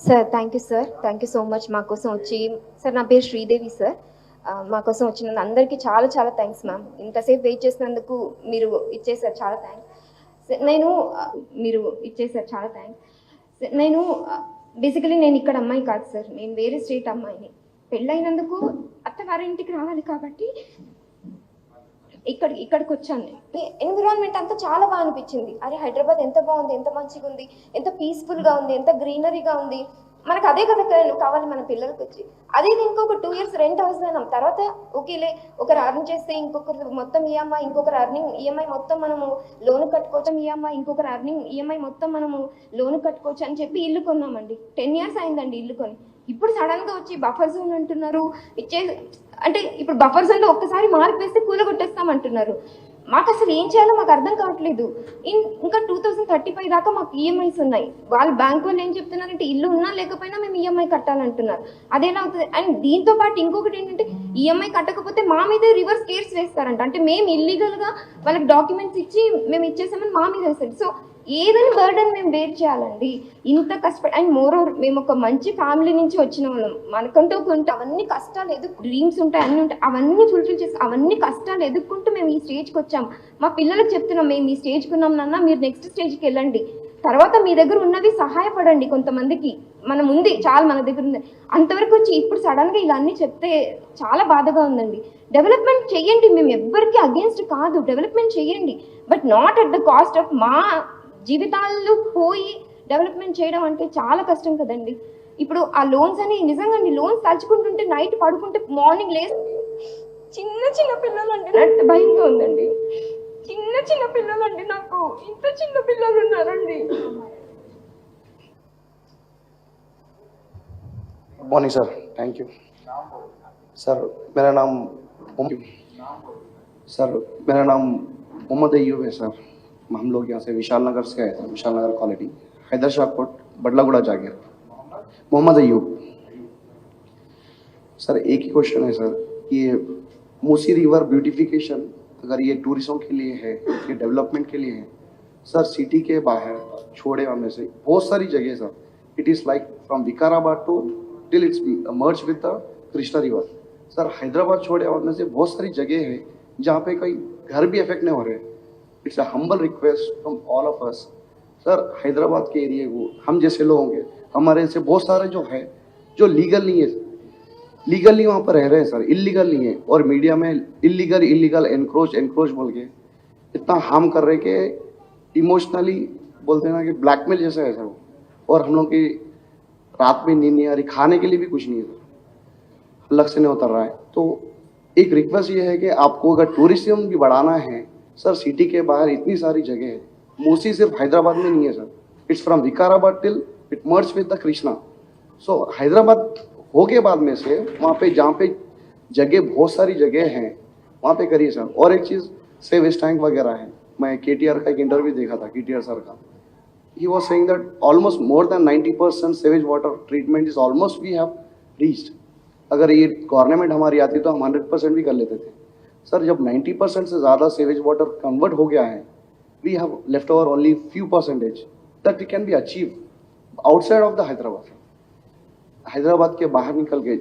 Sir thank you so much మా కోసం వచ్చి. సార్ నా పేరు శ్రీదేవి సార్. మా కోసం వచ్చిన అందరికీ చాలా చాలా థ్యాంక్స్ మ్యామ్. ఇంతసేపు వెయిట్ చేసినందుకు మీరు ఇచ్చేసారు, చాలా థ్యాంక్స్. మీరు ఇచ్చేసారు, చాలా థ్యాంక్స్. నేను బేసికలీ నేను ఇక్కడ అమ్మాయి కాదు సార్, నేను వేరే స్టేట్ అమ్మాయిని. పెళ్ళైనందుకు అత్తగారింటికి రావాలి కాబట్టి ఇక్కడికి వచ్చాను. ఎన్విరాన్మెంట్ అంతా చాలా బాగా అనిపించింది. అరే హైదరాబాద్ ఎంత బాగుంది, ఎంత మంచిగా ఉంది, ఎంత పీస్ఫుల్గా ఉంది, ఎంత గ్రీనరీగా ఉంది. మనకు అదే కదా కావాలి మన పిల్లలకి వచ్చి. అదే ఇంకొక 2 years రెంట్ అవసరం. తర్వాత ఓకేలే, ఒకరు అర్న్ చేస్తే ఇంకొకరు మొత్తం ఈఎంఐ, ఇంకొకరు అర్నింగ్ ఈఎంఐ మొత్తం మనము లోన్ కట్టుకోవచ్చు అని చెప్పి ఇల్లు కొన్నామండి. 10 years అయిందండి ఇల్లు కొని. ఇప్పుడు సడన్గా వచ్చి బఫర్ జోన్ అంటున్నారు. అంటే ఇప్పుడు బఫర్ జోన్లో ఒక్కసారి మార్పు వేస్తే కూలగొట్టేస్తామంటున్నారు. మాకు అసలు ఏం చేయాలో మాకు అర్థం కావట్లేదు. ఇంకా 2035 దాకా మాకు ఈఎంఐస్ ఉన్నాయి. వాళ్ళు బ్యాంక్ వాళ్ళు ఏం చెప్తున్నారంటే ఇల్లు ఉన్నా లేకపోయినా మేము ఈఎంఐ కట్టాలంటున్నారు. అదేలా అవుతుంది? అండ్ దీంతో పాటు ఇంకొకటి ఏంటంటే ఈఎంఐ కట్టకపోతే మా మీద రివర్స్ కేర్స్ వేస్తారంట. అంటే మేము ఇల్లీగల్గా వాళ్ళకి డాక్యుమెంట్స్ ఇచ్చి మేము ఇచ్చేసామని మా మీద వేస్తారు. సో ఏదైనా బర్డన్ మేము బేర్ చేయాలండి, ఇంత కష్టపడి. అండ్ మోర్ ఓవర్ మేము ఒక మంచి ఫ్యామిలీ నుంచి వచ్చిన వాళ్ళం. మనకంటూ కొంటే అవన్నీ కష్టాలు డ్రీమ్స్ ఉంటాయి, అన్నీ ఉంటాయి, అవన్నీ ఫుల్ఫిల్ చేసి అవన్నీ కష్టాలు ఎదుర్కొంటూ మేము ఈ స్టేజ్కి వచ్చాం. మా పిల్లలకు చెప్తున్నాం, మేము ఈ స్టేజ్కి ఉన్నాం నాన్న, మీరు నెక్స్ట్ స్టేజ్కి వెళ్ళండి. తర్వాత మీ దగ్గర ఉన్నవి సహాయపడండి కొంతమందికి. మనం ఉంది చాలా, మన దగ్గర ఉంది అంతవరకు వచ్చి ఇప్పుడు సడన్గా ఇలా అన్నీ చెప్తే చాలా బాధగా ఉందండి. డెవలప్మెంట్ చెయ్యండి, మేము ఎవ్వరికి అగేన్స్ట్ కాదు, డెవలప్మెంట్ చెయ్యండి, but not at the cost of మా జీవితాలు పోయి డెవలప్మెంట్ చేయడం అంటే చాలా కష్టం కదండి. ఇప్పుడు ఆ లోన్స్ అని నిజంగా లోన్స్ తలుచుకుంటుంటే నైట్ పడుకుంటే మార్నింగ్ చిన్న పిల్లలు అంటే నాకు భయంగా ఉందండి. చిన్న పిల్లలు అంటే నాకు ఇంత చిన్న పిల్లలు ఉన్నారండి. Good morning sir, thank you sir. मेरा नाम मोहम्मद अयूब है सर. हम लोग यहाँ से विशाल नगर से आए थे, विशाल नगर कॉलोनी, हैदर शाह कोट, बडलागुड़ा जागीर. मोहम्मद अयूब सर. एक ही क्वेश्चन है सर, ये मूसी रिवर ब्यूटिफिकेशन अगर ये टूरिज्म के लिए है, ये डेवलपमेंट के लिए है सर, सिटी के बाहर छोड़े में से बहुत सारी जगह sir, it is like from Vikarabad to till it's merge with the Krishna river sir. Hyderabad छोड़े में से बहुत सारी जगह है जहाँ पे कई घर भी इफेक्ट नहीं हो रहे. It's a humble request from all of us sir. Hyderabad के एरिया को हम जैसे लोग होंगे, हमारे से बहुत सारे जो है जो लीगली वहाँ पर रह रहे हैं सर, इलीगल नहीं है. और मीडिया में इलीगल एनक्रोच बोल के इतना हार्म कर रहे कि इमोशनली बोलते हैं ना कि ब्लैकमेल जैसा है सर वो. और हम लोग की रात में नींद नहीं आ रही, खाने के लिए भी कुछ नहीं है सर, अलग से नहीं उतर रहा है. तो एक रिक्वेस्ट ये है कि आपको अगर टूरिज्म भी बढ़ाना है सर, सिटी के बाहर इतनी सारी जगह है. मूसी सिर्फ हैदराबाद में नहीं है sir, it's from Vikarabad till it merge with the Krishna. So Hyderabad हो के बाद में से वहाँ पे जहाँ पे जगह बहुत सारी जगह हैं वहाँ पे करिए सर. और एक चीज़ सेवेज टैंक वगैरह है. मैं KTR का एक इंटरव्यू देखा था, KTR सर का. He was saying that almost more than 90% sewage water treatment is almost we have reached. अगर ये गवर्नमेंट हमारी आती तो हम 100% भी कर लेते थे सर. जब 90% से ज़्यादा सेवेज वाटर कन्वर्ट हो गया है, we have left over only few percentage that we can be achieved outside of the Hyderabad के बाहर निकल के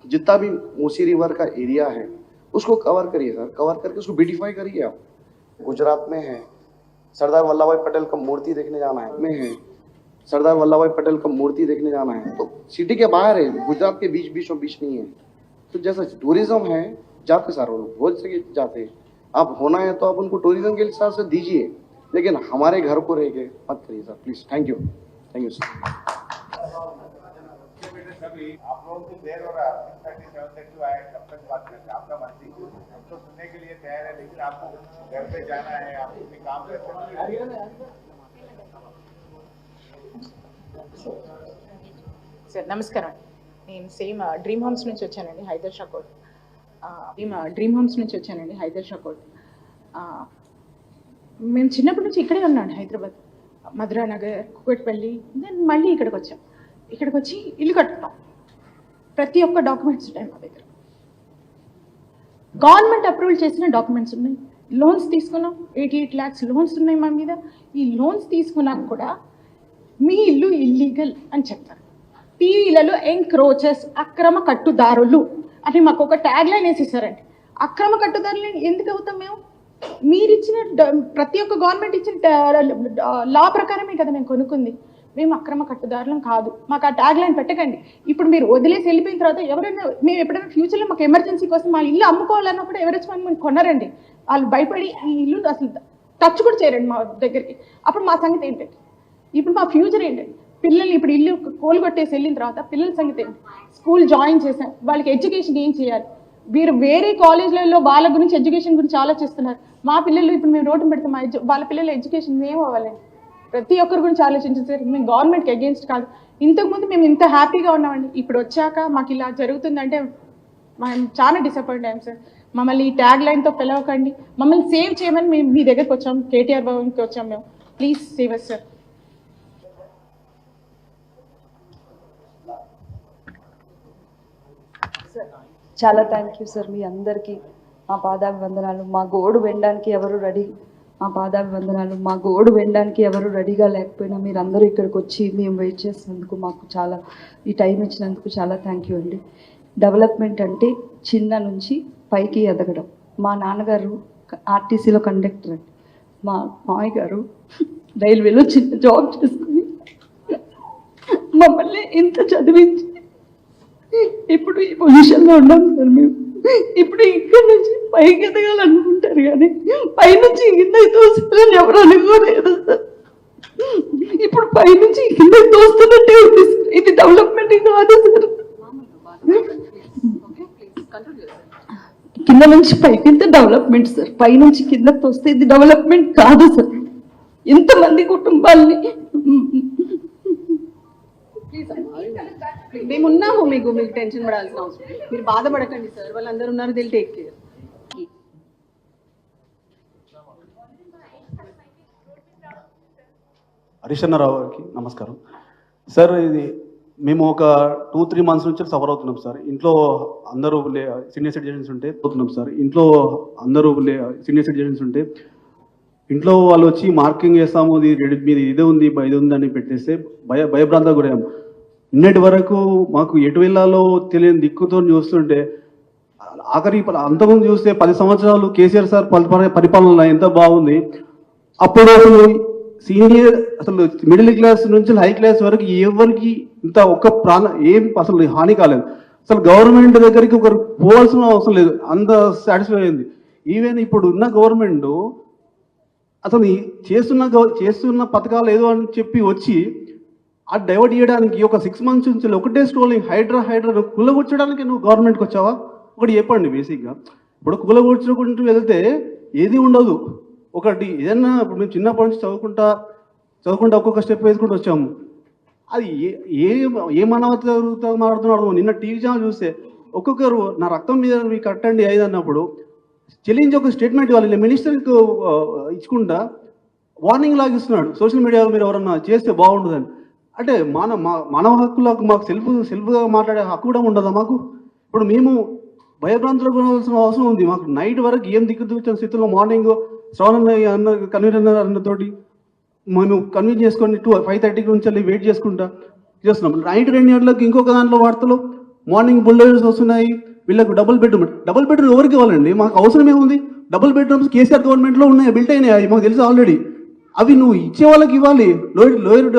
जितना भी मूसी रिवर का एरिया है उसको कवर करिए सर. कवर करके उसको ब्यूटिफाई करिए. आप गुजरात में है, सरदार वल्लभ भाई पटेल का मूर्ति देखने जाना है, सरदार वल्लभ भाई पटेल का मूर्ति देखने जाना है तो सिटी के बाहर है, गुजरात के बीच नहीं है. तो जैसा टूरिज्म है जाते सर, रोज से जाते हैं. आप होना है तो आप उनको टूरिज्म के हिसाब से दीजिए, लेकिन हमारे घर को रह के मत करिए sir please. Thank you sir. आप लोगों को देर हो रहा है, 6:37 तक आए, कब तक बात करते हैं? आपका मर्जी, हम तो सुनने के लिए तैयार है, लेकिन आपको घर पे जाना है, आप अपने काम करते हैं. సార్ నమస్కారం. నేను సేమ్ డ్రీమ్ హోమ్స్ నుంచి వచ్చానండి, హైదర్ షా కోట్. మేము చిన్నప్పటి నుంచి ఇక్కడే ఉన్నాను, హైదరాబాద్, మధురా నగర్, కుకట్పల్లి. దెన్ మళ్ళీ ఇక్కడికి వచ్చి ఇల్లు కట్టుకున్నాం. ప్రతి ఒక్క డాక్యుమెంట్స్ ఉంటాయి మా దగ్గర, గవర్నమెంట్ అప్రూవల్ చేసిన డాక్యుమెంట్స్ ఉన్నాయి. లోన్స్ తీసుకున్నాం, 88 lakhs లోన్స్ ఉన్నాయి మా మీద. ఈ లోన్స్ తీసుకున్నాక కూడా మీ ఇల్లు ఇల్లీగల్ అని చెప్తారు. టీవీలలో ఎంక్రోచెస్, అక్రమ కట్టుదారులు అని మాకు ఒక ట్యాగ్ లైన్ వేసేసారండి. అక్రమ కట్టుదారులు ఎందుకు అవుతాం మేము? మీరు ఇచ్చిన ప్రతి ఒక్క గవర్నమెంట్ ఇచ్చిన లా ప్రకారమే కదా మేము కొనుక్కుంది. మేము అక్రమ కట్టుదారులం కాదు, మాకు ఆ ట్యాగ్ లైన్ పెట్టకండి. ఇప్పుడు మీరు వదిలేసి వెళ్ళిపోయిన తర్వాత ఎవరైనా మేము ఎప్పుడైనా ఫ్యూచర్లో మాకు ఎమర్జెన్సీ కోసం మా ఇల్లు అమ్ముకోవాలన్నప్పుడు ఎవరు వచ్చి మనం కొనరండి. వాళ్ళు భయపడి ఈ ఇల్లు అసలు టచ్ కూడా చేయరండి మా దగ్గరికి. అప్పుడు మా సంగతి ఏంటండి? ఇప్పుడు మా ఫ్యూచర్ ఏంటండి? పిల్లల్ని ఇప్పుడు ఇల్లు కోలుగొట్టేసి వెళ్ళిన తర్వాత పిల్లల సంగతి ఏంటి? స్కూల్ జాయిన్ చేసాం, వాళ్ళకి ఎడ్యుకేషన్ ఏం చేయాలి? వీరు వేరే కాలేజ్లలో వాళ్ళ గురించి ఎడ్యుకేషన్ గురించి ఆలోచిస్తున్నారు. మా పిల్లలు ఇప్పుడు మేము రోడ్డు పెడతాం, వాళ్ళ పిల్లల ఎడ్యుకేషన్ ఏం అవ్వాలండి? ప్రతి ఒక్కరి గురించి ఆలోచించారు. మేము గవర్నమెంట్కి అగేన్స్ట్ కాదు. ఇంతకుముందు మేము ఇంత హ్యాపీగా ఉన్నామండి, ఇప్పుడు వచ్చాక మాకు ఇలా జరుగుతుందంటే మేము చాలా డిసప్పాయింట్ అయ్యాం సార్. మమ్మల్ని ఈ ట్యాగ్ లైన్తో పిలవకండి, మమ్మల్ని సేవ్ చేయమని మేము మీ దగ్గరికి వచ్చాం, కేటీఆర్ భవన్కి వచ్చాం మేము. Please save us sir. చాలా థ్యాంక్ యూ సార్. మీ అందరికీ మా పాదాభివందనాలు. మా గోడు వినడానికి ఎవరు రెడీ, మా పాదాభివందనాలు. మా గోడు వినడానికి ఎవరు రెడీగా లేకపోయినా మీరందరూ ఇక్కడికి వచ్చి మేము వెయిట్ చేసినందుకు, మాకు చాలా ఈ టైం ఇచ్చినందుకు చాలా థ్యాంక్ యూ అండి. డెవలప్మెంట్ అంటే చిన్న నుంచి పైకి ఎదగడం. మా నాన్నగారు ఆర్టీసీలో కండక్టర్ అండి, మా మామయ్య గారు రైల్వేలో చిన్న జాబ్ చేసుకుని మమ్మల్ని ఇంత చదివించి ఇప్పుడు ఈ పొజిషన్లో ఉన్నాం సార్. మేము ఇప్పుడు ఇక్కడ నుంచి పైకి ఎదగాలనుకుంటారు కానీ పైనుంచి కిందకి తోస్తారని ఎవరు అనుకోలేదు సార్. ఇప్పుడు పైనుంచి కిందకి తోస్తున్నట్టే ఉంది సార్. ఇది డెవలప్మెంట్ కాదు సార్. కింద నుంచి పైకి డెవలప్మెంట్ సార్, పైనుంచి కిందకి తోస్తే ఇది డెవలప్మెంట్ కాదు సార్. ఇంతమంది కుటుంబాల్ని మేము ఉన్నాము, మీకు టెన్షన్ పడాల్సిన అవసరం, మీరు బాధపడకండి సార్. వాళ్ళందరూ ఉన్నారు, దిల్ టేక్ కేర్. హరిశన్నరావు గారికి నమస్కారం సార్. ఇది మేము ఒక 2-3 months నుంచి సఫర్ అవుతున్నాం సార్. ఇంట్లో అందరూ సీనియర్ సిటిజన్స్ ఉంటే పోతున్నాం సార్. ఇంట్లో అందరూ సీనియర్ సిటిజన్స్ ఉంటే ఇంట్లో వాళ్ళు వచ్చి మార్కింగ్ చేస్తాము, మీది ఇదే ఉంది ఇది ఉంది అని పెట్టేస్తే భయభ్రాంత గురయ్యాము. నిన్నటి వరకు మాకు ఎటు వెళ్ళాలో తెలియని దిక్కుతో చూస్తుంటే ఆఖరి అంతకుముందు చూస్తే 10 సంవత్సరాలు కేసీఆర్ సార్ పరిపాలన ఎంత బాగుంది. అప్పుడు అసలు సీనియర్ అసలు మిడిల్ క్లాస్ నుంచి హై క్లాస్ వరకు ఎవరికి ఇంత ఒక్క ఏం అసలు హాని కాలేదు. అసలు గవర్నమెంట్ దగ్గరికి ఒకరు పోవాల్సిన అవసరం లేదు, అంత సాటిస్ఫై అయింది. ఈవెన్ ఇప్పుడు ఉన్న గవర్నమెంట్ అసలు చేస్తున్న పథకాలు ఏదో అని చెప్పి వచ్చి అది డైవర్ట్ చేయడానికి ఒక 6 months నుంచి ఒకటే స్ట్రోలింగ్ హైడ్రా కులగొచ్చడానికి నువ్వు గవర్నమెంట్కి వచ్చావా? ఒకటి చెప్పండి. బేసిక్గా ఇప్పుడు కులగొచ్చుకుంటూ వెళ్తే ఏది ఉండదు. ఒకటి ఏదన్నా ఇప్పుడు మేము చిన్నప్పటి నుంచి చదువుకుంటా ఒక్కొక్క స్టెప్ వేసుకుంటూ వచ్చాము. అది ఏ మానవతతో మాట్లాడుతున్నాడు. నిన్న టీవీ ఛానల్ చూస్తే ఒక్కొక్కరు నా రక్తం మీద మీకు కట్టండి 5 అన్నప్పుడు చెల్లించి ఒక స్టేట్మెంట్ ఇవ్వాలి. మినిస్టర్కి ఇచ్చుకుంటా వార్నింగ్ లాగిస్తున్నాడు సోషల్ మీడియాలో, మీరు ఎవరన్నా చేస్తే బాగుంటుందని. అంటే మానవ హక్కులకు మాకు సెల్ఫ్గా మాట్లాడే హక్కు కూడా ఉండదా మాకు? ఇప్పుడు మేము భయభ్రాంతులకు కొనాల్సిన అవసరం ఉంది. మాకు నైట్ వరకు ఏం దిక్కుతున్న స్థితిలో మార్నింగ్ శ్రవణ కన్వీనర్ అన్నతోటి మేము కన్వీన్ చేసుకొని 5:30 నుంచి వెళ్ళి వెయిట్ చేస్తున్నాం. నైట్ 2 గంటలకు ఇంకొక దాంట్లో వార్తలు మార్నింగ్ బుల్డోజర్స్ వస్తున్నాయి, వీళ్ళకు డబుల్ బెడ్రూమ్ ఎవరికి ఇవ్వాలండి? మాకు అవసరం ఏముంది? డబుల్ బెడ్రూమ్స్ కేసీఆర్ గవర్నమెంట్లో ఉన్నాయి, బిల్ట్ అయినాయి, మాకు తెలుసు ఆల్రెడీ. అవి నువ్వు ఇచ్చే వాళ్ళకి ఇవ్వాలి,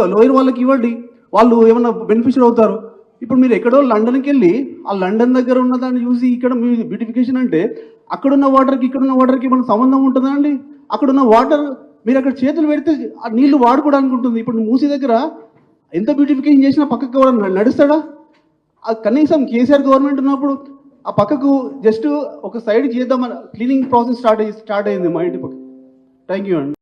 లోయర్ వాళ్ళకి ఇవ్వండి, వాళ్ళు ఏమన్నా బెనిఫిషియర్ అవుతారు. ఇప్పుడు మీరు ఎక్కడో లండన్కి వెళ్ళి ఆ లండన్ దగ్గర ఉన్న దాన్ని చూసి ఇక్కడ మీ బ్యూటిఫికేషన్ అంటే అక్కడున్న వాటర్కి ఇక్కడున్న వాటర్కి మన సంబంధం ఉంటుందా అండి? అక్కడున్న వాటర్ మీరు అక్కడ చేతులు పెడితే ఆ నీళ్లు వాడుకోవడానికి ఉంటుంది. ఇప్పుడు మూసీ దగ్గర ఎంత బ్యూటిఫికేషన్ చేసినా పక్కకు ఎవరైనా నడుస్తాడా? కనీసం కేసీఆర్ గవర్నమెంట్ ఉన్నప్పుడు ఆ పక్కకు జస్ట్ ఒక సైడ్ చేద్దామని క్లీనింగ్ ప్రాసెస్ స్టార్ట్ అయింది మా ఇంటి పక్క. థ్యాంక్ యూ అండి.